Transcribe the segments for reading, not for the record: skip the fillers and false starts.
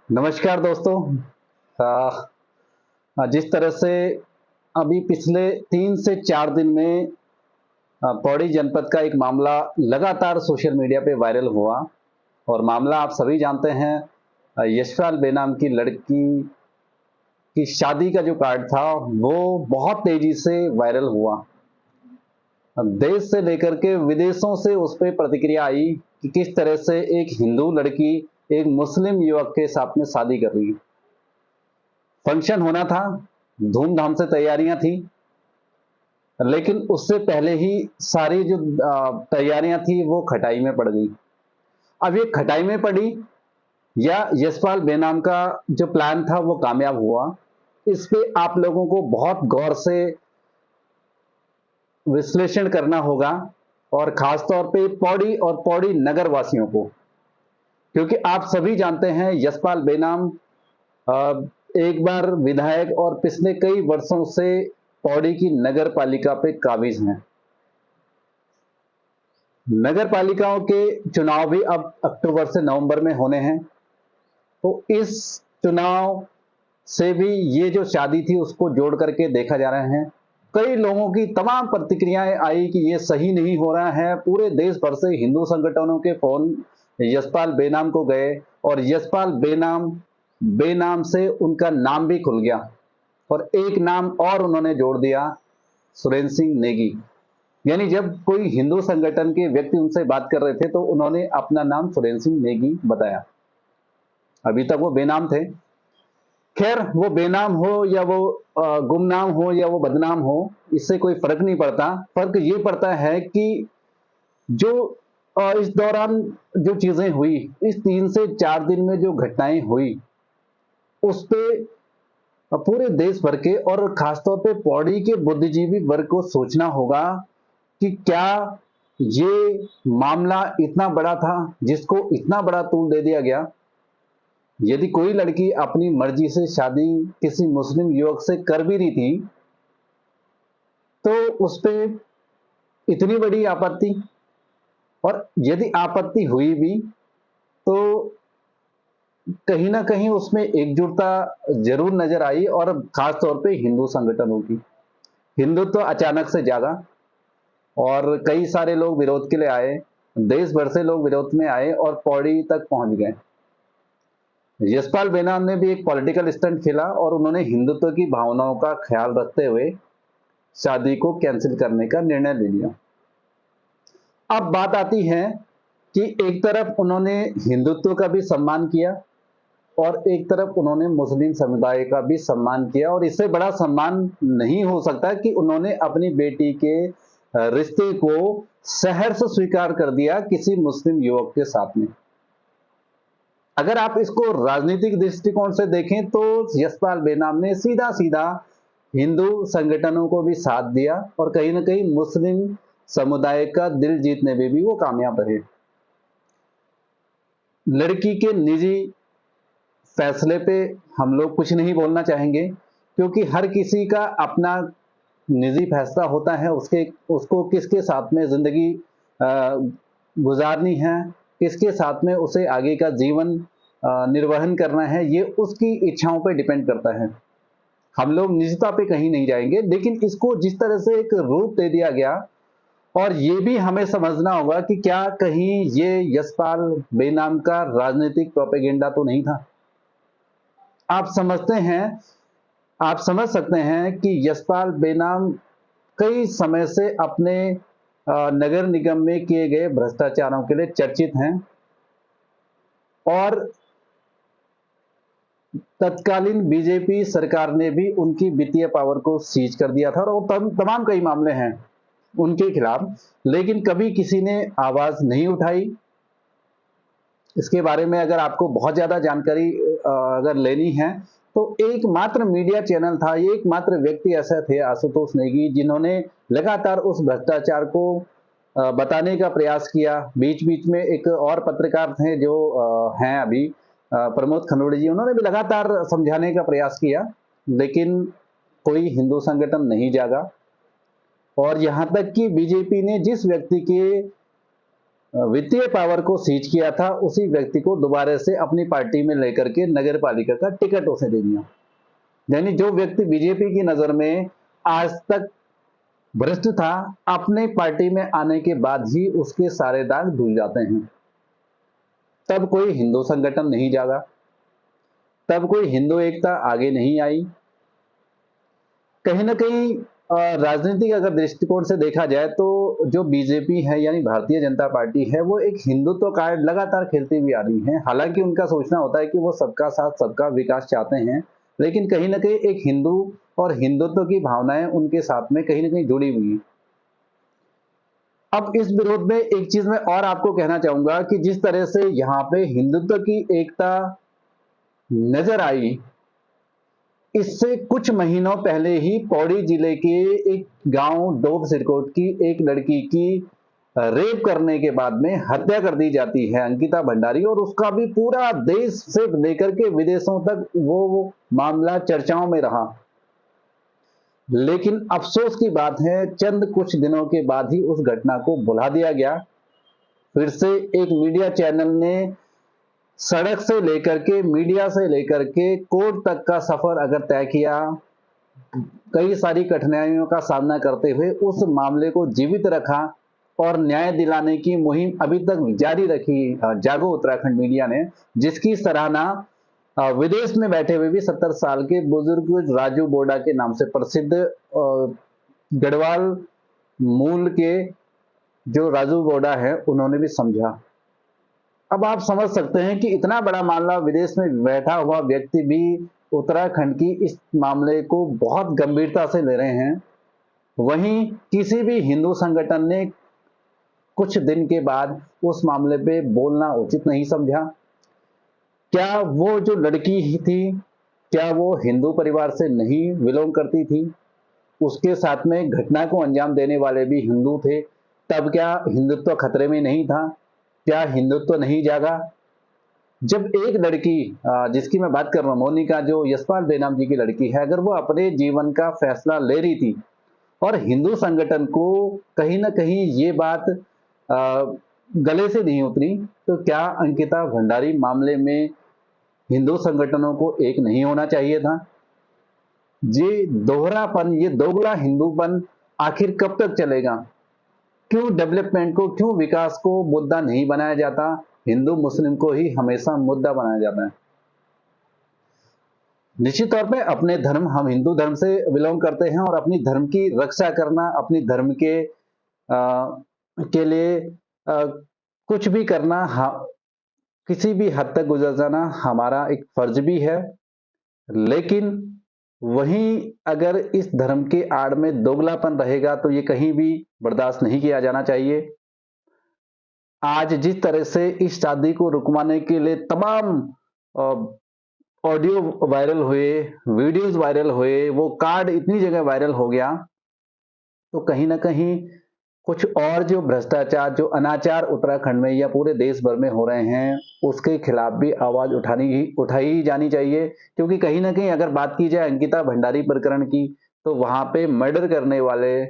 नमस्कार दोस्तों। जिस तरह से अभी पिछले 3 से 4 दिन में पौड़ी जनपद का एक मामला लगातार सोशल मीडिया पे वायरल हुआ और मामला आप सभी जानते हैं। यशपाल बेनाम की लड़की की शादी का जो कार्ड था वो बहुत तेजी से वायरल हुआ। देश से लेकर के विदेशों से उस पर प्रतिक्रिया आई कि किस तरह से एक हिंदू लड़की एक मुस्लिम युवक के साथ में शादी कर रही है। फंक्शन होना था, धूमधाम से तैयारियां थी, लेकिन उससे पहले ही सारी जो तैयारियां थी वो खटाई में पड़ गई। अब ये खटाई में पड़ी या यशपाल बेनाम का जो प्लान था वो कामयाब हुआ, इस पे आप लोगों को बहुत गौर से विश्लेषण करना होगा और खास तौर पे पौड़ी और पौड़ी नगर वासियों को, क्योंकि आप सभी जानते हैं यशपाल बेनाम अ, एक बार विधायक और पिछले कई वर्षों से पौड़ी की नगर पालिका पे काबिज हैं। नगर पालिकाओं के चुनाव भी अब अक्टूबर से नवंबर में होने हैं, तो इस चुनाव से भी ये जो शादी थी उसको जोड़ करके देखा जा रहा है। कई लोगों की तमाम प्रतिक्रियाएं आई कि ये सही नहीं हो रहा है। पूरे देश भर से हिंदू संगठनों के फोन यशपाल बेनाम को गए और यशपाल बेनाम बेनाम से उनका नाम भी खुल गया और एक नाम और उन्होंने जोड़ दिया, सुरेंद्र सिंह नेगी। यानी जब कोई हिंदू संगठन के व्यक्ति उनसे बात कर रहे थे तो उन्होंने अपना नाम सुरेंद्र सिंह नेगी बताया। अभी तक वो बेनाम थे। खैर, वो बेनाम हो या वो गुमनाम हो या वो बदनाम हो, इससे कोई फर्क नहीं पड़ता। फर्क ये पड़ता है कि जो इस दौरान जो चीजें हुई, इस 3 से 4 दिन में जो घटनाएं हुई, उस पे पूरे देश भर के और खासतौर पे पौड़ी के बुद्धिजीवी वर्ग को सोचना होगा कि क्या ये मामला इतना बड़ा था जिसको इतना बड़ा तूल दे दिया गया। यदि कोई लड़की अपनी मर्जी से शादी किसी मुस्लिम युवक से कर भी रही थी तो उस पे इतनी बड़ी आपत्ति, और यदि आपत्ति हुई भी तो कहीं ना कहीं उसमें एकजुटता जरूर नजर आई और खास तौर पे हिंदू संगठनों की। हिंदुत्व तो अचानक से जागा और कई सारे लोग विरोध के लिए आए, देश भर से लोग विरोध में आए और पौड़ी तक पहुंच गए। यशपाल बेनाम ने भी एक पॉलिटिकल स्टंट खेला और उन्होंने हिंदुत्व की भावनाओं का ख्याल रखते हुए शादी को कैंसिल करने का निर्णय ले लिया। अब बात आती है कि एक तरफ उन्होंने हिंदुत्व का भी सम्मान किया और एक तरफ उन्होंने मुस्लिम समुदाय का भी सम्मान किया, और इससे बड़ा सम्मान नहीं हो सकता कि उन्होंने अपनी बेटी के रिश्ते को सहर्ष स्वीकार कर दिया किसी मुस्लिम युवक के साथ में। अगर आप इसको राजनीतिक दृष्टिकोण से देखें तो यशपाल बेनाम ने सीधा सीधा हिंदू संगठनों को भी साथ दिया और कहीं ना कहीं मुस्लिम समुदाय का दिल जीतने में भी वो कामयाब रहे। लड़की के निजी फैसले पे हम लोग कुछ नहीं बोलना चाहेंगे, क्योंकि हर किसी का अपना निजी फैसला होता है। उसको किसके साथ में जिंदगी गुजारनी है, किसके साथ में उसे आगे का जीवन निर्वहन करना है, ये उसकी इच्छाओं पर डिपेंड करता है। हम लोग निजता पे कहीं नहीं जाएंगे, लेकिन इसको जिस तरह से एक रूप दे दिया गया, और ये भी हमें समझना होगा कि क्या कहीं ये यशपाल बेनाम का राजनीतिक प्रोपेगेंडा तो नहीं था। आप समझते हैं, आप समझ सकते हैं कि यशपाल बेनाम कई समय से अपने नगर निगम में किए गए भ्रष्टाचारों के लिए चर्चित हैं और तत्कालीन बीजेपी सरकार ने भी उनकी वित्तीय पावर को सीज कर दिया था और तमाम कई मामले हैं उनके खिलाफ, लेकिन कभी किसी ने आवाज नहीं उठाई। इसके बारे में अगर आपको बहुत ज्यादा जानकारी अगर लेनी है तो एकमात्र मीडिया चैनल था, एकमात्र व्यक्ति ऐसे थे आशुतोष नेगी, जिन्होंने लगातार उस भ्रष्टाचार को बताने का प्रयास किया। बीच बीच में एक और पत्रकार थे जो हैं अभी प्रमोद खनोड़ी जी, उन्होंने भी लगातार समझाने का प्रयास किया, लेकिन कोई हिंदू संगठन नहीं जागा। और यहां तक कि बीजेपी ने जिस व्यक्ति के वित्तीय पावर को सीज किया था, उसी व्यक्ति को दोबारा से अपनी पार्टी में लेकर के नगर पालिका का टिकट उसे दे दिया। यानी जो व्यक्ति बीजेपी की नजर में आज तक भ्रष्ट था, अपने पार्टी में आने के बाद ही उसके सारे दाग धुल जाते हैं। तब कोई हिंदू संगठन नहीं जागा, तब कोई हिंदू एकता आगे नहीं आई। कहीं ना कहीं राजनीतिक अगर दृष्टिकोण से देखा जाए तो जो बीजेपी है यानी भारतीय जनता पार्टी है, वो एक हिंदुत्व कार्ड लगातार खेलती हुई आ रही है। हालांकि उनका सोचना होता है कि वो सबका साथ सबका विकास चाहते हैं, लेकिन कहीं ना कहीं एक हिंदू और हिंदुत्व की भावनाएं उनके साथ में कहीं ना कहीं जुड़ी हुई हैं। अब इस विरोध में एक चीज मैं और आपको कहना चाहूंगा कि जिस तरह से यहाँ पे हिंदुत्व की एकता नजर आई, इससे कुछ महीनों पहले ही पौड़ी जिले के एक गांव डोब सिरकोट की एक लड़की की रेप करने के बाद में हत्या कर दी जाती है, अंकिता भंडारी, और उसका भी पूरा देश से लेकर के विदेशों तक वो मामला चर्चाओं में रहा। लेकिन अफसोस की बात है, चंद कुछ दिनों के बाद ही उस घटना को भुला दिया गया। फिर से एक मीडिया चैनल ने सड़क से लेकर के, मीडिया से लेकर के कोर्ट तक का सफर अगर तय किया, कई सारी कठिनाइयों का सामना करते हुए उस मामले को जीवित रखा और न्याय दिलाने की मुहिम अभी तक जारी रखी जागो उत्तराखंड मीडिया ने, जिसकी सराहना विदेश में बैठे हुए भी 70 साल के बुजुर्ग राजू बोडा के नाम से प्रसिद्ध गढ़वाल मूल के जो राजू बोडा है, उन्होंने भी समझा। अब आप समझ सकते हैं कि इतना बड़ा मामला विदेश में बैठा हुआ व्यक्ति भी उत्तराखंड की इस मामले को बहुत गंभीरता से ले रहे हैं। वहीं किसी भी हिंदू संगठन ने कुछ दिन के बाद उस मामले पे बोलना उचित नहीं समझा। क्या वो जो लड़की थी, क्या वो हिंदू परिवार से नहीं बिलोंग करती थी? उसके साथ में घटना को अंजाम देने वाले भी हिंदू थे, तब क्या हिंदुत्व खतरे में नहीं था? क्या हिंदुत्व नहीं जागा? जब एक लड़की जिसकी मैं बात कर रहा हूं, मोनिका, जो यशपाल बेनाम जी की लड़की है, अगर वो अपने जीवन का फैसला ले रही थी और हिंदू संगठन को कहीं ना कहीं ये बात गले से नहीं उतरी, तो क्या अंकिता भंडारी मामले में हिंदू संगठनों को एक नहीं होना चाहिए था? ये दोहरापन, ये दोगला हिंदूपन आखिर कब तक चलेगा? क्यों डेवलपमेंट को, क्यों विकास को मुद्दा नहीं बनाया जाता? हिंदू मुस्लिम को ही हमेशा मुद्दा बनाया जाता है। निश्चित तौर पे अपने धर्म, हम हिंदू धर्म से बिलोंग करते हैं और अपनी धर्म की रक्षा करना, अपनी धर्म के लिए कुछ भी करना, किसी भी हद तक गुजर जाना हमारा एक फर्ज भी है। लेकिन वहीं अगर इस धर्म के आड़ में दोगलापन रहेगा तो ये कहीं भी बर्दाश्त नहीं किया जाना चाहिए। आज जिस तरह से इस शादी को रुकवाने के लिए तमाम ऑडियो वायरल हुए, वीडियोस वायरल हुए, वो कार्ड इतनी जगह वायरल हो गया, तो कहीं ना कहीं कुछ और जो भ्रष्टाचार, जो अनाचार उत्तराखंड में या पूरे देश भर में हो रहे हैं, उसके खिलाफ भी आवाज उठाई ही जानी चाहिए। क्योंकि कहीं ना कहीं अगर बात की जाए अंकिता भंडारी प्रकरण की, तो वहां पे मर्डर करने वाले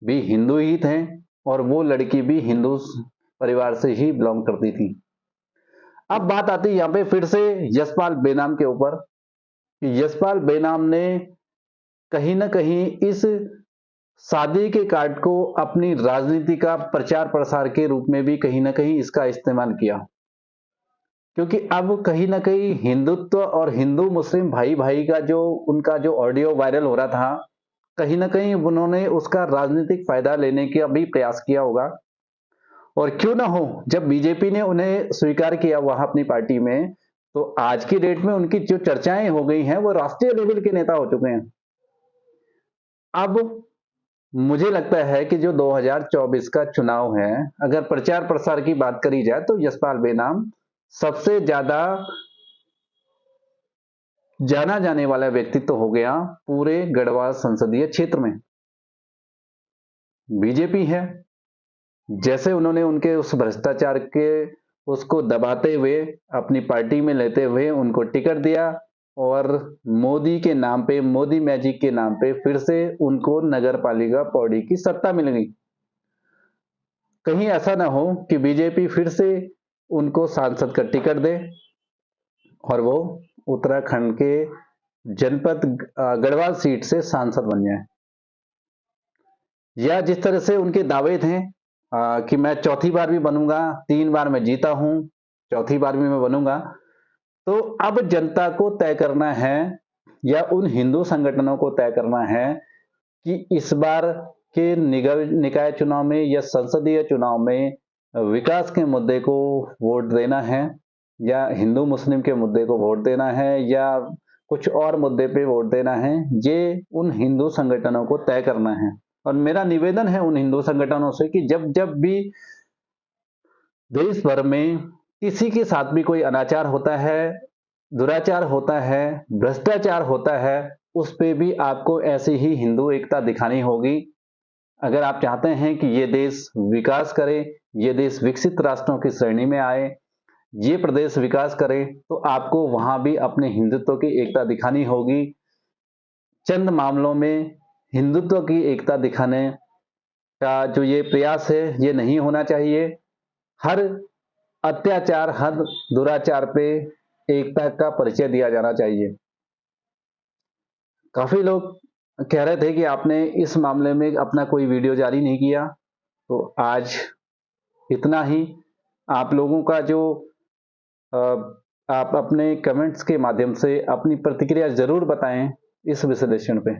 भी हिंदू ही थे और वो लड़की भी हिंदू परिवार से ही बिलोंग करती थी। अब बात आती है यहाँ पे फिर से यशपाल बेनाम के ऊपर। यशपाल बेनाम ने कहीं ना कहीं इस शादी के कार्ड को अपनी राजनीति का प्रचार प्रसार के रूप में भी कहीं ना कहीं इसका इस्तेमाल किया। क्योंकि अब कहीं ना कहीं हिंदुत्व और हिंदू मुस्लिम भाई भाई का जो उनका जो ऑडियो वायरल हो रहा था, कहीं ना कहीं उन्होंने उसका राजनीतिक फायदा लेने का भी प्रयास किया होगा। और क्यों ना हो, जब बीजेपी ने उन्हें स्वीकार किया वहां अपनी पार्टी में, तो आज की डेट में उनकी जो चर्चाएं हो गई हैं, वो राष्ट्रीय लेवल के नेता हो चुके हैं। अब मुझे लगता है कि जो 2024 का चुनाव है, अगर प्रचार प्रसार की बात करी जाए तो यशपाल बेनाम सबसे ज्यादा जाना जाने वाला व्यक्तित्व हो गया पूरे गढ़वाल संसदीय क्षेत्र में। बीजेपी है, जैसे उन्होंने उनके उस भ्रष्टाचार के उसको दबाते हुए अपनी पार्टी में लेते हुए उनको टिकट दिया और मोदी के नाम पे, मोदी मैजिक के नाम पे फिर से उनको नगर पालिका पौड़ी की सत्ता मिल गई। कहीं ऐसा ना हो कि बीजेपी फिर से उनको सांसद का टिकट दे और वो उत्तराखंड के जनपद गढ़वाल सीट से सांसद बन जाए, या जिस तरह से उनके दावे थे कि मैं चौथी बार भी बनूंगा, 3 बार मैं जीता हूं, चौथी बार भी मैं बनूंगा। तो अब जनता को तय करना है या उन हिंदू संगठनों को तय करना है कि इस बार के निकाय चुनाव में या संसदीय चुनाव में विकास के मुद्दे को वोट देना है, या हिंदू मुस्लिम के मुद्दे को वोट देना है, या कुछ और मुद्दे पे वोट देना है। ये उन हिंदू संगठनों को तय करना है। और मेरा निवेदन है उन हिंदू संगठनों से कि जब जब भी देश भर में किसी के साथ भी कोई अनाचार होता है, दुराचार होता है, भ्रष्टाचार होता है, उस पे भी आपको ऐसी ही हिंदू एकता दिखानी होगी। अगर आप चाहते हैं कि ये देश विकास करे, ये देश विकसित राष्ट्रों की श्रेणी में आए, ये प्रदेश विकास करे, तो आपको वहां भी अपने हिंदुत्व की एकता दिखानी होगी। चंद मामलों में हिंदुत्व की एकता दिखाने का जो ये प्रयास है, ये नहीं होना चाहिए। हर अत्याचार, हर दुराचार पे एकता का परिचय दिया जाना चाहिए। काफी लोग कह रहे थे कि आपने इस मामले में अपना कोई वीडियो जारी नहीं किया, तो आज इतना ही। आप लोगों का जो आप अपने कमेंट्स के माध्यम से अपनी प्रतिक्रिया जरूर बताएं इस विश्लेषण पे।